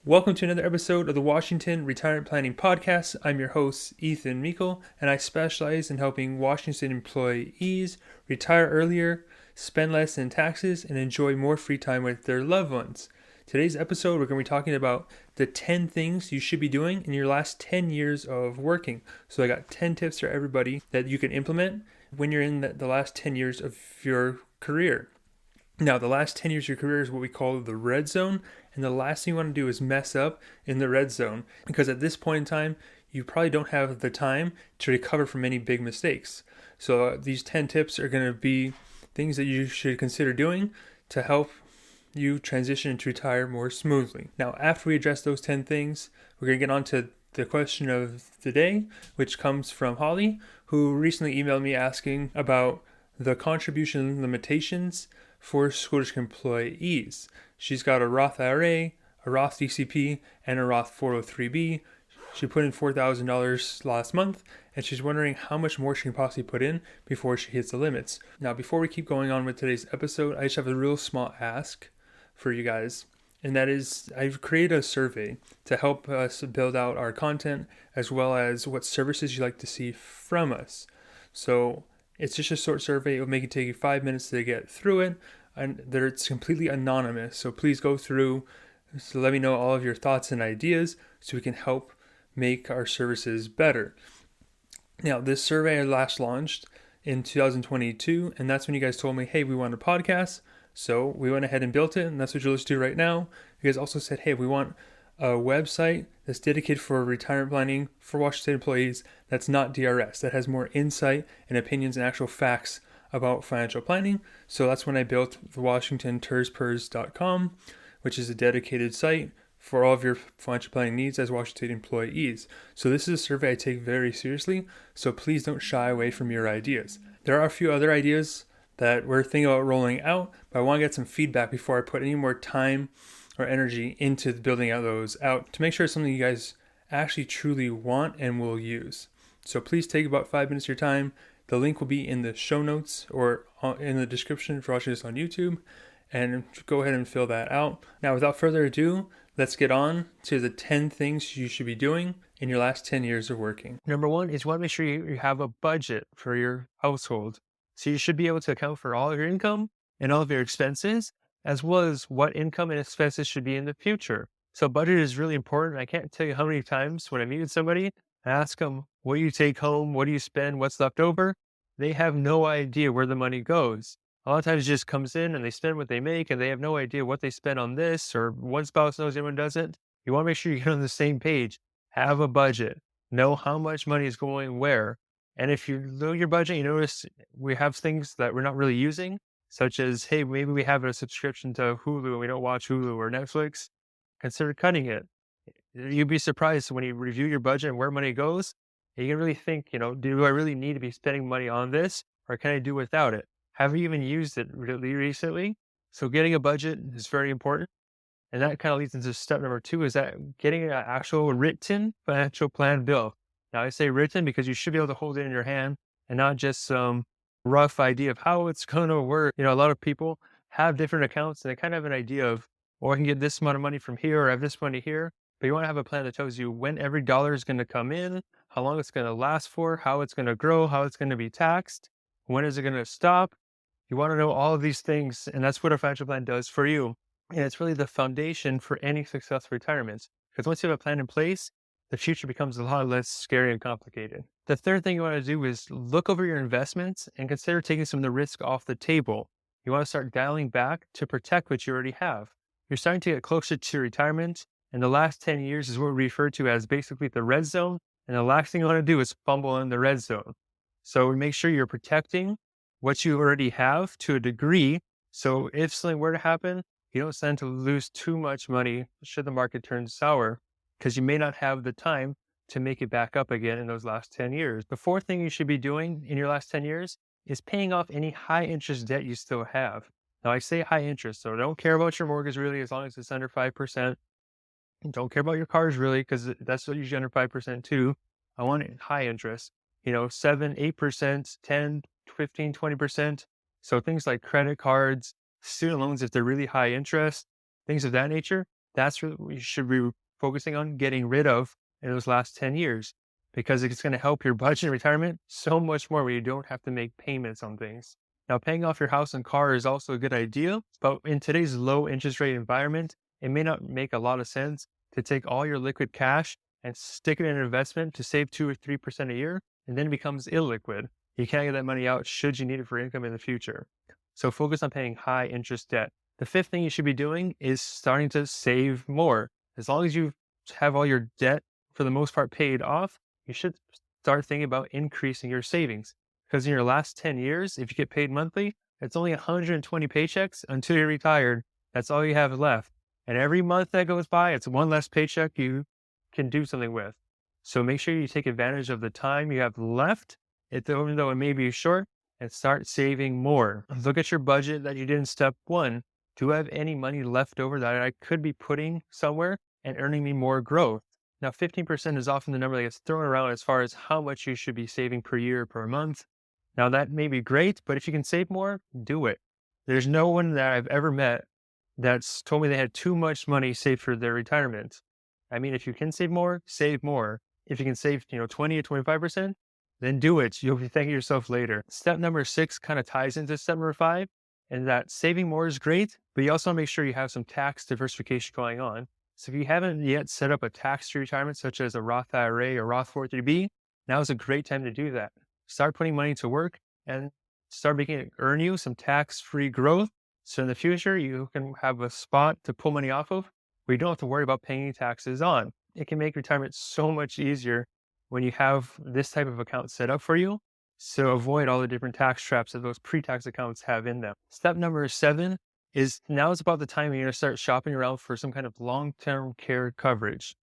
Welcome to another episode of the Washington Retirement Planning Podcast. I'm your host, Ethan Rico, and I specialize in helping Washington employees retire earlier, spend less in taxes, and enjoy more free time with their loved ones. Today's episode, we're going to be talking about the 10 things you should be doing in your last 10 years of working. So I got 10 tips for everybody that you can implement when you're in the last 10 years of your career. Now, the last 10 years of your career is what we call the red zone, and the last thing you want to do is mess up in the red zone, because at this point in time, you probably don't have the time to recover from any big mistakes. So these 10 tips are going to be things that you should consider doing to help you transition to retire more smoothly. Now, after we address those 10 things, we're going to get on to the question of the day, which comes from Holly, who recently emailed me asking about the contribution limitations for school district employees. She's got a Roth IRA, a Roth DCP, and a Roth 403B. She put in $4,000 last month, and she's wondering how much more she can possibly put in before she hits the limits. Now, before we keep going on with today's episode, I just have a real small ask for you guys, and that is I've created a survey to help us build out our content as well as what services you'd like to see from us. So it's just a short survey. It will make it take you 5 minutes to get through it, and it's completely anonymous. So please go through, so let me know all of your thoughts and ideas so we can help make our services better. Now, this survey I last launched in 2022, and that's when you guys told me, hey, we want a podcast. So we went ahead and built it, and that's what you're listening to right now. You guys also said, hey, we want a website that's dedicated for retirement planning for Washington State employees that's not DRS, that has more insight and opinions and actual facts about financial planning. So that's when I built the WashingtonTERSPERS.com, which is a dedicated site for all of your financial planning needs as Washington State employees. So this is a survey I take very seriously, so please don't shy away from your ideas. There are a few other ideas that we're thinking about rolling out, but I want to get some feedback before I put any more time or energy into building out those out to make sure it's something you guys actually truly want and will use. So please take about 5 minutes of your time. The link will be in the show notes or in the description for watching this on YouTube, and go ahead and fill that out. Now, without further ado, let's get on to the 10 things you should be doing in your last 10 years of working. Number one is you want to make sure you have a budget for your household. So you should be able to account for all of your income and all of your expenses, as well as what income and expenses should be in the future. So budget is really important. I can't tell you how many times when I meet with somebody, I ask them, what do you take home? What do you spend? What's left over? They have no idea where the money goes. A lot of times it just comes in and they spend what they make, and they have no idea what they spend on this, or one spouse knows, everyone doesn't. You want to make sure you get on the same page. Have a budget. Know how much money is going where. And if you know your budget, you notice we have things that we're not really using, such as, hey, maybe we have a subscription to Hulu and we don't watch Hulu or Netflix. Consider cutting it. You'd be surprised when you review your budget and where money goes. You can really think, do I really need to be spending money on this, or can I do without it? Have you even used it really recently? So getting a budget is very important. And that kind of leads into step number 2, is that getting an actual written financial plan built. Now, I say written because you should be able to hold it in your hand and not just some rough idea of how it's going to work. A lot of people have different accounts and they kind of have an idea of, I can get this amount of money from here, or I have this money here. But you want to have a plan that tells you when every dollar is going to come in, how long it's going to last for, how it's going to grow, how it's going to be taxed, when is it going to stop. You want to know all of these things, and that's what a financial plan does for you. And it's really the foundation for any successful retirement. Because once you have a plan in place, the future becomes a lot less scary and complicated. The third thing you want to do is look over your investments and consider taking some of the risk off the table. You want to start dialing back to protect what you already have. You're starting to get closer to retirement, and the last 10 years is what we refer to as basically the red zone. And the last thing you want to do is fumble in the red zone. So make sure you're protecting what you already have to a degree. So if something were to happen, you don't stand to lose too much money should the market turn sour, because you may not have the time to make it back up again in those last 10 years. The fourth thing you should be doing in your last 10 years is paying off any high interest debt you still have. Now, I say high interest, so don't care about your mortgage really, as long as it's under 5%. Don't care about your cars really, because that's what usually under 5% too. I want it high interest, 7, 8%, 10, 15, 20%. So things like credit cards, student loans, if they're really high interest, things of that nature, That's what you should be focusing on getting rid of in those last 10 years, because it's going to help your budget in retirement so much more when you don't have to make payments on things. Now, paying off your house and car is also a good idea, but in today's low interest rate environment, it may not make a lot of sense to take all your liquid cash and stick it in an investment to save 2 or 3% a year, and then it becomes illiquid. You can't get that money out should you need it for income in the future. So focus on paying high interest debt. The fifth thing you should be doing is starting to save more. As long as you have all your debt for the most part paid off, you should start thinking about increasing your savings. Because in your last 10 years, if you get paid monthly, it's only 120 paychecks until you're retired. That's all you have left. And every month that goes by, it's one less paycheck you can do something with. So make sure you take advantage of the time you have left, even though it may be short, and start saving more. Look at your budget that you did in step one. Do I have any money left over that I could be putting somewhere and earning me more growth? Now, 15% is often the number that gets thrown around as far as how much you should be saving per year, per month. Now, that may be great, but if you can save more, do it. There's no one that I've ever met that's told me they had too much money saved for their retirement. I mean, if you can save more, save more. If you can save, 20 to 25%, then do it. You'll be thanking yourself later. Step number 6 kind of ties into step number 5, and that saving more is great, but you also want to make sure you have some tax diversification going on. So if you haven't yet set up a tax-free retirement, such as a Roth IRA or Roth 403b, now is a great time to do that. Start putting money to work and start making it earn you some tax-free growth. So in the future, you can have a spot to pull money off of where you don't have to worry about paying taxes on. It can make retirement so much easier when you have this type of account set up for you. So avoid all the different tax traps that those pre-tax accounts have in them. Step number 7 is now is about the time you're going to start shopping around for some kind of long-term care coverage.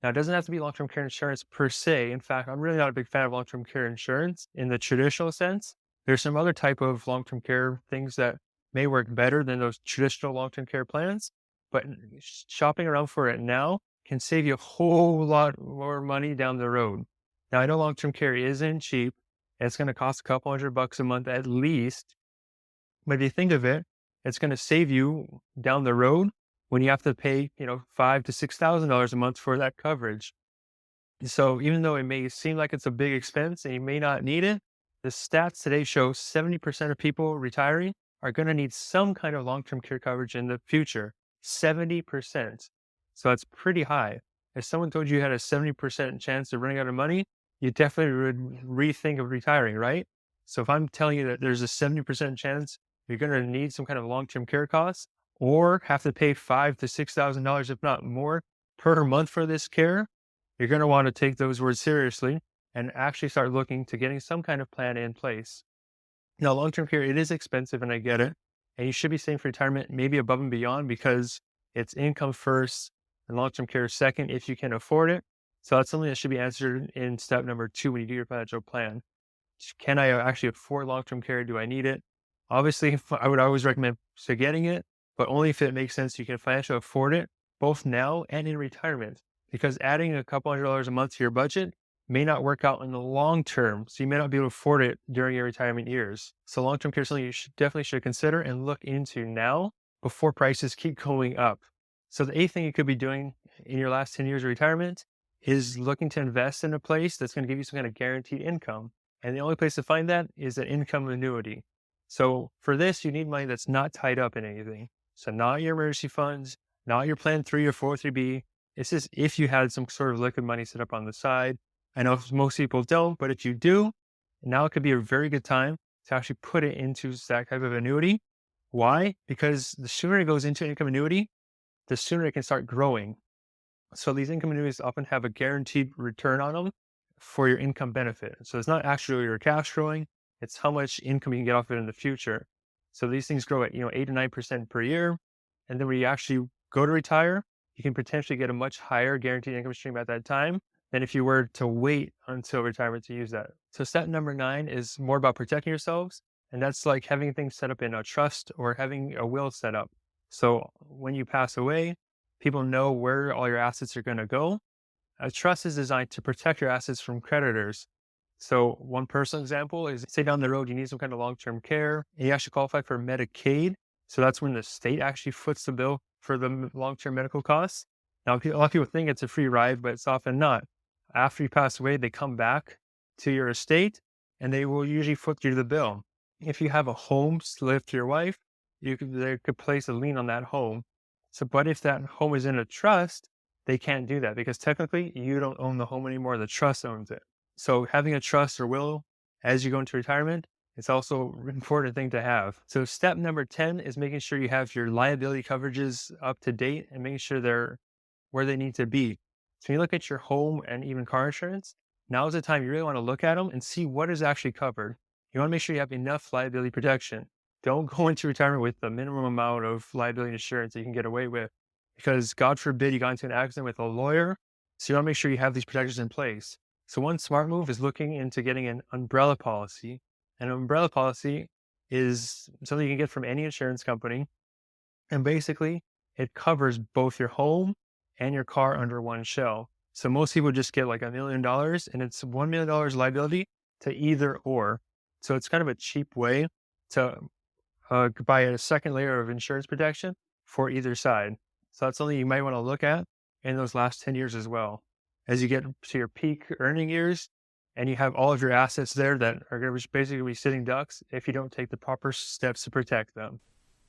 Now, it doesn't have to be long-term care insurance per se. In fact, I'm really not a big fan of long-term care insurance in the traditional sense. There's some other type of long-term care things that may work better than those traditional long-term care plans, but shopping around for it now can save you a whole lot more money down the road. Now, I know long-term care isn't cheap. It's going to cost a couple $100 a month at least. But if you think of it, it's going to save you down the road when you have to pay, $5,000 to $6,000 a month for that coverage. So even though it may seem like it's a big expense and you may not need it, the stats today show 70% of people retiring are going to need some kind of long-term care coverage in the future. 70%. So that's pretty high. If someone told you had a 70% chance of running out of money, you definitely would rethink of retiring, right? So if I'm telling you that there's a 70% chance you're going to need some kind of long-term care costs or have to pay $5,000 to $6,000, if not more, per month for this care, you're going to want to take those words seriously and actually start looking to getting some kind of plan in place. Now, long-term care, it is expensive, and I get it. And you should be saving for retirement, maybe above and beyond, because it's income first and long-term care second if you can afford it. So that's something that should be answered in step number 2 when you do your financial plan. Can I actually afford long-term care? Do I need it? Obviously, I would always recommend getting it, but only if it makes sense you can financially afford it, both now and in retirement. Because adding a couple $100 a month to your budget may not work out in the long term, so you may not be able to afford it during your retirement years. So long-term care is something you definitely should consider and look into now before prices keep going up. So the 8th thing you could be doing in your last 10 years of retirement is looking to invest in a place that's going to give you some kind of guaranteed income. And the only place to find that is an income annuity. So for this, you need money that's not tied up in anything. So not your emergency funds, not your plan 3 or 403b. It's just if you had some sort of liquid money set up on the side. I know most people don't, but if you do, now it could be a very good time to actually put it into that type of annuity. Why? Because the sooner it goes into income annuity, the sooner it can start growing. So these income annuities often have a guaranteed return on them for your income benefit. So it's not actually your cash growing, it's how much income you can get off it in the future. So these things grow at 8 to 9% per year. And then when you actually go to retire, you can potentially get a much higher guaranteed income stream at that time than if you were to wait until retirement to use that. So step number 9 is more about protecting yourselves. And that's like having things set up in a trust or having a will set up. So when you pass away, people know where all your assets are going to go. A trust is designed to protect your assets from creditors. So one personal example is, say down the road, you need some kind of long-term care and you actually qualify for Medicaid. So that's when the state actually foots the bill for the long-term medical costs. Now, a lot of people think it's a free ride, but it's often not. After you pass away, they come back to your estate and they will usually foot you the bill. If you have a home left to your wife, they could place a lien on that home. So, but if that home is in a trust, they can't do that because technically you don't own the home anymore. The trust owns it. So having a trust or will as you go into retirement, it's also an important thing to have. So step number 10 is making sure you have your liability coverages up to date and making sure they're where they need to be. So when you look at your home and even car insurance, now is the time you really want to look at them and see what is actually covered. You want to make sure you have enough liability protection. Don't go into retirement with the minimum amount of liability insurance that you can get away with because God forbid you got into an accident with a lawyer. So you want to make sure you have these protections in place. So one smart move is looking into getting an umbrella policy. An umbrella policy is something you can get from any insurance company. And basically, it covers both your home and your car under one shell. So most people just get like $1 million and it's $1 million liability to either or. So it's kind of a cheap way to buy a second layer of insurance protection for either side. So that's something you might want to look at in those last 10 years as well. As you get to your peak earning years and you have all of your assets there that are going to basically be sitting ducks if you don't take the proper steps to protect them.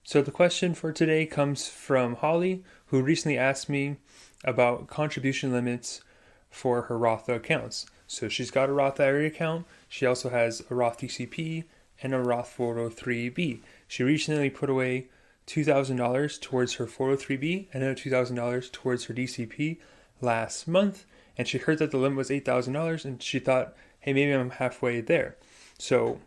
So the question for today comes from Holly, who recently asked me about contribution limits for her Roth accounts. So she's got a Roth IRA account. She also has a Roth DCP and a Roth 403b. She recently put away $2,000 towards her 403b and another $2,000 towards her DCP last month. And she heard that the limit was $8,000 and she thought, hey, maybe I'm halfway there. So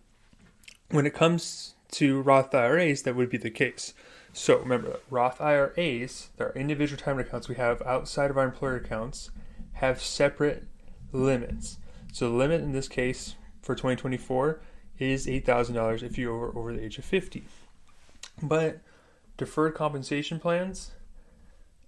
when it comes to Roth IRAs, that would be the case. So remember, Roth IRAs, they're individual retirement accounts we have outside of our employer accounts, have separate limits. So the limit in this case for 2024 is $8,000 if you're over the age of 50. But deferred compensation plans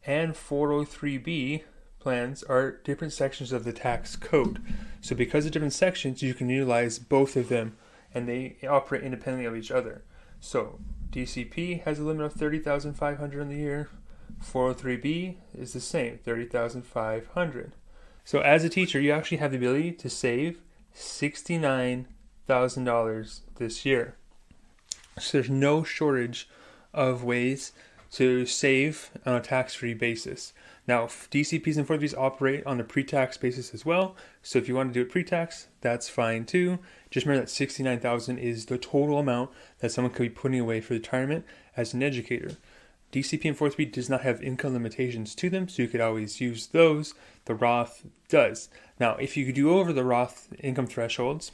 and 403b plans are different sections of the tax code. So because of different sections, you can utilize both of them and they operate independently of each other. So DCP has a limit of $30,500 in the year. 403b is the same, $30,500. So as a teacher, you actually have the ability to save $69,000 this year. So there's no shortage of ways to save on a tax-free basis. Now, DCPs and 403bs operate on a pre-tax basis as well. So if you want to do it pre-tax, that's fine too. Just remember that $69,000 is the total amount that someone could be putting away for retirement as an educator. DCP and 403b does not have income limitations to them, so you could always use those. The Roth does. Now, if you do over the Roth income thresholds,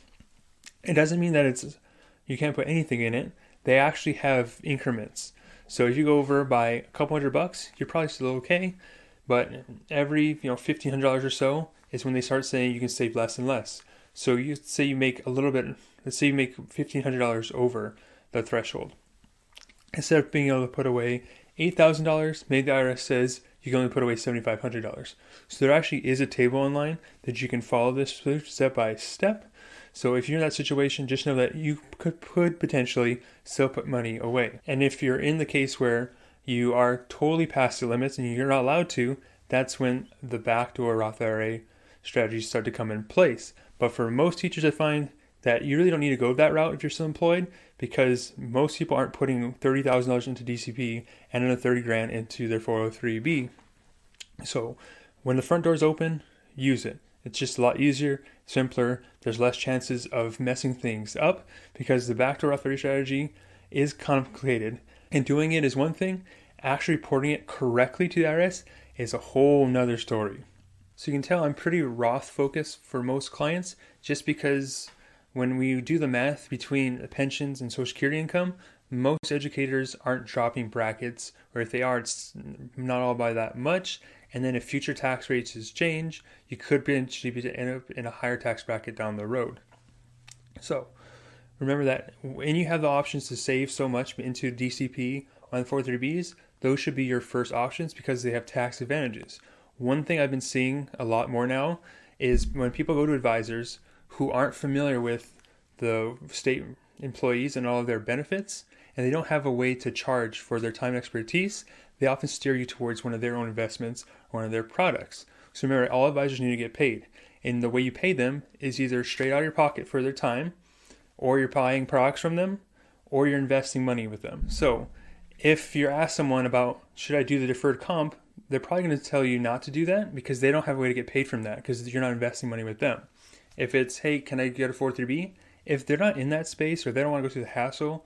it doesn't mean that you can't put anything in it. They actually have increments. So if you go over by a couple $100, you're probably still okay. But every $1,500 or so is when they start saying you can save less and less. So you say you make a little bit. Let's say you make $1,500 over the threshold. Instead of being able to put away $8,000, maybe the IRS says you can only put away $7,500. So there actually is a table online that you can follow this step by step. So if you're in that situation, just know that you could potentially still put money away. And if you're in the case where you are totally past the limits and you're not allowed to, that's when the backdoor Roth IRA strategies start to come in place. But for most teachers, I find that you really don't need to go that route if you're still employed, because most people aren't putting $30,000 into DCP and another $30,000 into their 403b. So when the front door is open, use it. It's just a lot easier, simpler. There's less chances of messing things up because the backdoor Roth IRA strategy is complicated. And doing it is one thing. Actually reporting it correctly to the IRS is a whole nother story. So you can tell I'm pretty Roth focused for most clients, just because when we do the math between pensions and Social Security income, most educators aren't dropping brackets, or if they are, it's not all by that much. And then if future tax rates change, you could potentially end up in a higher tax bracket down the road. So remember that when you have the options to save so much into DCP on 403bs, those should be your first options because they have tax advantages. One thing I've been seeing a lot more now is when people go to advisors who aren't familiar with the state employees and all of their benefits, and they don't have a way to charge for their time and expertise, they often steer you towards one of their own investments or one of their products. So remember, all advisors need to get paid. And the way you pay them is either straight out of your pocket for their time, or you're buying products from them, or you're investing money with them. So if you're asked someone about, should I do the deferred comp, they're probably going to tell you not to do that because they don't have a way to get paid from that because you're not investing money with them. If it's, hey, can I get a 403B? If they're not in that space or they don't want to go through the hassle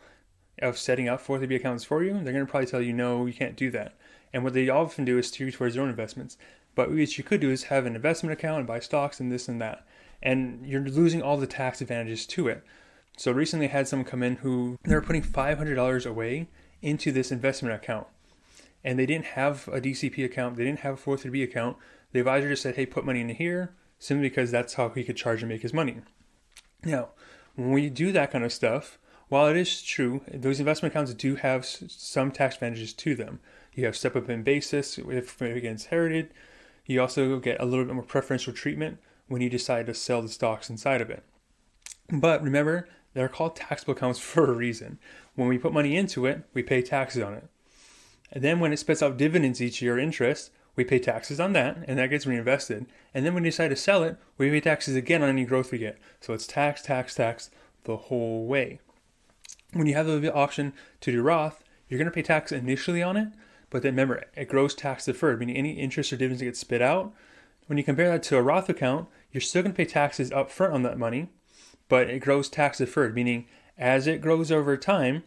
of setting up 403B accounts for you, they're going to probably tell you, no, you can't do that. And what they often do is steer you towards their own investments. But what you could do is have an investment account and buy stocks and this and that. And you're losing all the tax advantages to it. So recently I had someone come in who they were putting $500 away into this investment account. And they didn't have a DCP account. They didn't have a 403B account. The advisor just said, hey, put money into here, simply because that's how he could charge and make his money. Now, when we do that kind of stuff, while it is true, those investment accounts do have some tax advantages to them. You have step-up in basis if it gets inherited. You also get a little bit more preferential treatment when you decide to sell the stocks inside of it. But remember, they're called taxable accounts for a reason. When we put money into it, we pay taxes on it. And then when it spits out dividends each year, interest, we pay taxes on that, and that gets reinvested. And then when we decide to sell it, we pay taxes again on any growth we get. So it's tax, tax, tax the whole way. When you have the option to do Roth, you're going to pay tax initially on it, but then remember, it grows tax deferred, meaning any interest or dividends that get spit out. When you compare that to a Roth account, you're still going to pay taxes up front on that money, but it grows tax deferred, meaning as it grows over time,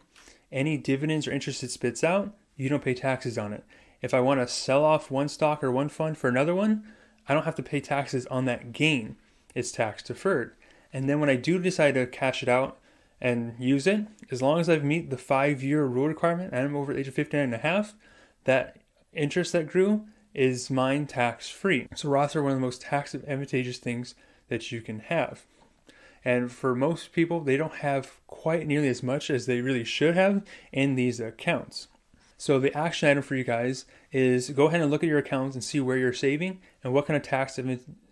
any dividends or interest it spits out, you don't pay taxes on it. If I want to sell off one stock or one fund for another one, I don't have to pay taxes on that gain. It's tax deferred. And then when I do decide to cash it out and use it, as long as I've meet the 5-year rule requirement and I'm over the age of 59 and a half, that interest that grew is mine tax free. So Roths are one of the most tax advantageous things that you can have. And for most people, they don't have quite nearly as much as they really should have in these accounts. So the action item for you guys is go ahead and look at your accounts and see where you're saving and what kind of tax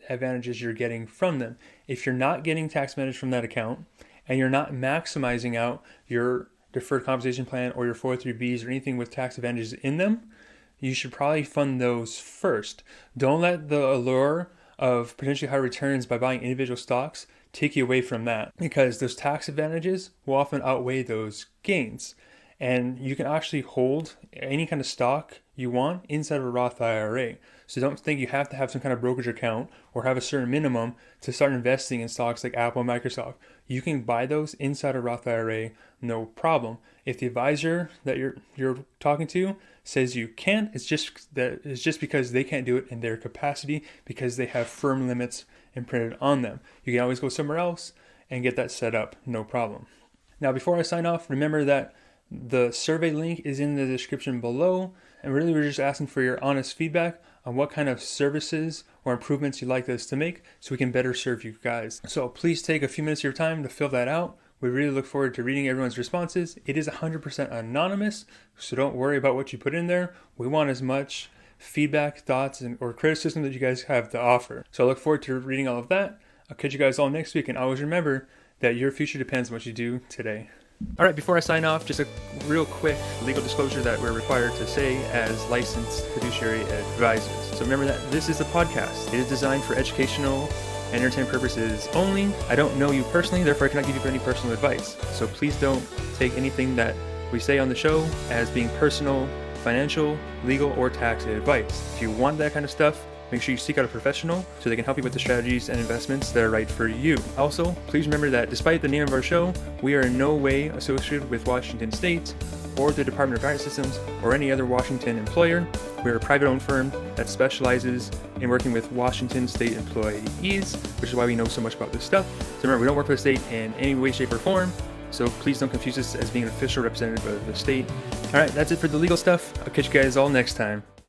advantages you're getting from them. If you're not getting tax advantage from that account and you're not maximizing out your deferred compensation plan or your 403Bs or anything with tax advantages in them, you should probably fund those first. Don't let the allure of potentially high returns by buying individual stocks take you away from that, because those tax advantages will often outweigh those gains. And you can actually hold any kind of stock you want inside of a Roth IRA. So don't think you have to have some kind of brokerage account or have a certain minimum to start investing in stocks like Apple and Microsoft. You can buy those inside a Roth IRA, no problem. If the advisor that you're talking to says you can't, it's just because they can't do it in their capacity because they have firm limits imprinted on them. You can always go somewhere else and get that set up, no problem. Now, before I sign off, remember that the survey link is in the description below, and really we're just asking for your honest feedback on what kind of services or improvements you'd like us to make so we can better serve you guys. So please take a few minutes of your time to fill that out. We really look forward to reading everyone's responses. It is 100% anonymous, so don't worry about what you put in there. We want as much feedback, thoughts, or criticism that you guys have to offer. So I look forward to reading all of that. I'll catch you guys all next week, and always remember that your future depends on what you do today. All right, before I sign off, just a real quick legal disclosure that we're required to say as licensed fiduciary advisors. So remember that this is a podcast. It is designed for educational and entertainment purposes only. I don't know you personally, therefore I cannot give you any personal advice. So please don't take anything that we say on the show as being personal, financial, legal, or tax advice. If you want that kind of stuff, make sure you seek out a professional so they can help you with the strategies and investments that are right for you. Also, please remember that despite the name of our show, we are in no way associated with Washington State or the Department of Guidance Systems or any other Washington employer. We're a private-owned firm that specializes in working with Washington State employees, which is why we know so much about this stuff. So remember, we don't work for the state in any way, shape, or form, so please don't confuse us as being an official representative of the state. All right, that's it for the legal stuff. I'll catch you guys all next time.